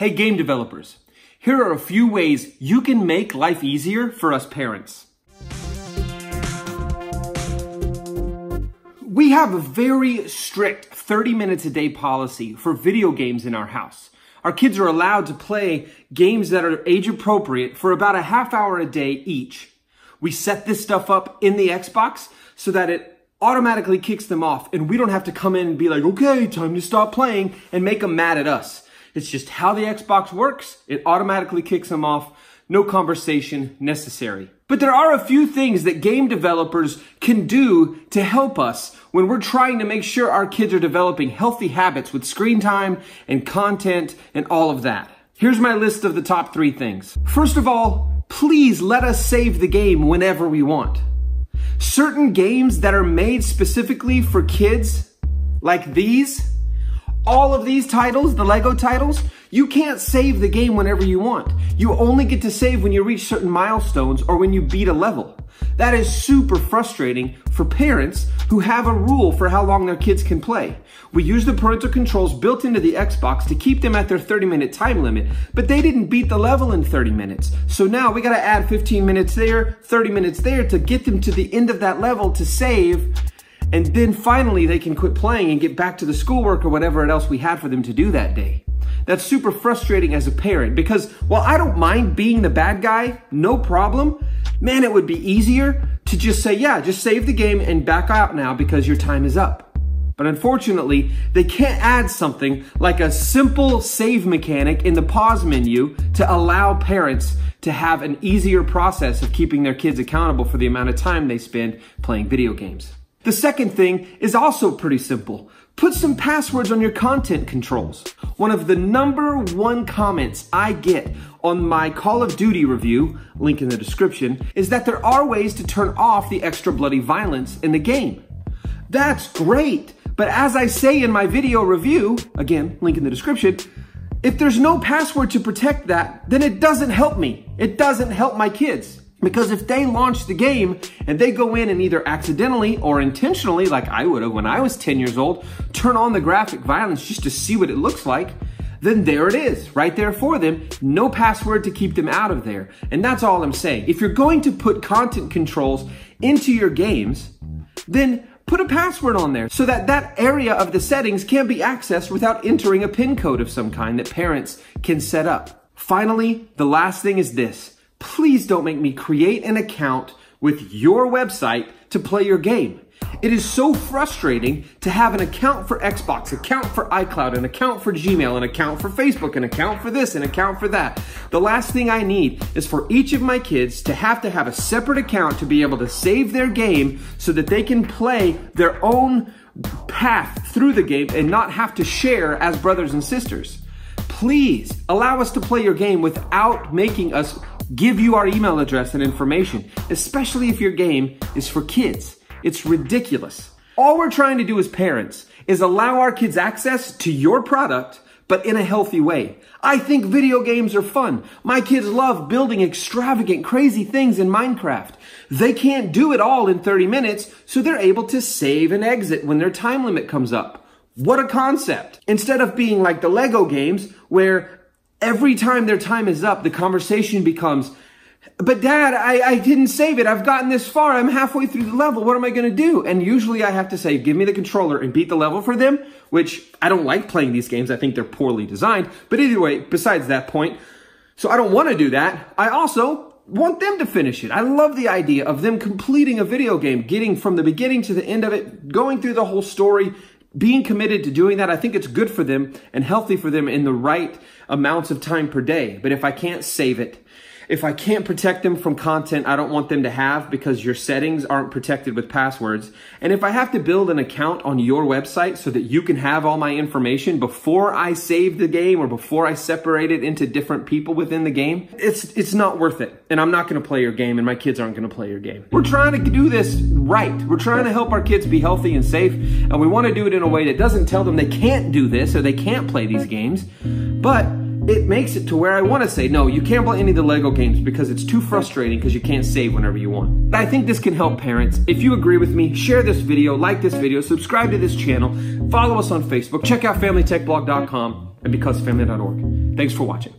Hey game developers, here are a few ways you can make life easier for us parents. We have a very strict 30 minutes a day policy for video games in our house. Our kids are allowed to play games that are age appropriate for about a half hour a day each. We set this stuff up in the Xbox so that it automatically kicks them off and we don't have to come in and be like, okay, time to stop playing and make them mad at us. It's just how the Xbox works. It automatically kicks them off. No conversation necessary. But there are a few things that game developers can do to help us when we're trying to make sure our kids are developing healthy habits with screen time and content and all of that. Here's my list of the top 3 things. First of all, please let us save the game whenever we want. Certain games that are made specifically for kids, like these, all of these titles, the Lego titles, you can't save the game whenever you want. You only get to save when you reach certain milestones or when you beat a level. That is super frustrating for parents who have a rule for how long their kids can play. We use the parental controls built into the Xbox to keep them at their 30-minute time limit, but they didn't beat the level in 30 minutes. So now we gotta add 15 minutes there, 30 minutes there to get them to the end of that level to save. And then finally they can quit playing and get back to the schoolwork or whatever else we had for them to do that day. That's super frustrating as a parent because while I don't mind being the bad guy, no problem, man, it would be easier to just say, yeah, just save the game and back out now because your time is up. But unfortunately, they can't add something like a simple save mechanic in the pause menu to allow parents to have an easier process of keeping their kids accountable for the amount of time they spend playing video games. The second thing is also pretty simple. Put some passwords on your content controls. One of the #1 comments I get on my Call of Duty review, link in the description, is that there are ways to turn off the extra bloody violence in the game. That's great, but as I say in my video review, again, link in the description, if there's no password to protect that, then it doesn't help me. It doesn't help my kids. Because if they launch the game and they go in and either accidentally or intentionally, like I would have when I was 10 years old, turn on the graphic violence just to see what it looks like, then there it is, right there for them. No password to keep them out of there. And that's all I'm saying. If you're going to put content controls into your games, then put a password on there so that that area of the settings can be accessed without entering a PIN code of some kind that parents can set up. Finally, the last thing is this. Please don't make me create an account with your website to play your game. It is so frustrating to have an account for Xbox, account for iCloud, an account for Gmail, an account for Facebook, an account for this, an account for that. The last thing I need is for each of my kids to have a separate account to be able to save their game so that they can play their own path through the game and not have to share as brothers and sisters. Please allow us to play your game without making us give you our email address and information, especially if your game is for kids. It's ridiculous. All we're trying to do as parents is allow our kids access to your product, but in a healthy way. I think video games are fun. My kids love building extravagant, crazy things in Minecraft. They can't do it all in 30 minutes, so they're able to save and exit when their time limit comes up. What a concept. Instead of being like the Lego games where every time their time is up, the conversation becomes, but Dad, I didn't save it. I've gotten this far. I'm halfway through the level. What am I going to do? And usually I have to say, give me the controller and beat the level for them, which I don't like playing these games. I think they're poorly designed. But anyway, besides that point, so I don't want to do that. I also want them to finish it. I love the idea of them completing a video game, getting from the beginning to the end of it, going through the whole story, being committed to doing that. I think it's good for them and healthy for them in the right amounts of time per day. But if I can't save it, if I can't protect them from content I don't want them to have because your settings aren't protected with passwords, and if I have to build an account on your website so that you can have all my information before I save the game or before I separate it into different people within the game, it's not worth it. And I'm not going to play your game and my kids aren't going to play your game. We're trying to do this right. We're trying to help our kids be healthy and safe, and we want to do it in a way that doesn't tell them they can't do this or they can't play these games, but it makes it to where I want to say, no, you can't play any of the Lego games because it's too frustrating because you can't save whenever you want. I think this can help parents. If you agree with me, share this video, like this video, subscribe to this channel, follow us on Facebook, check out FamilyTechBlog.com. and becausefamily.org. Thanks for watching.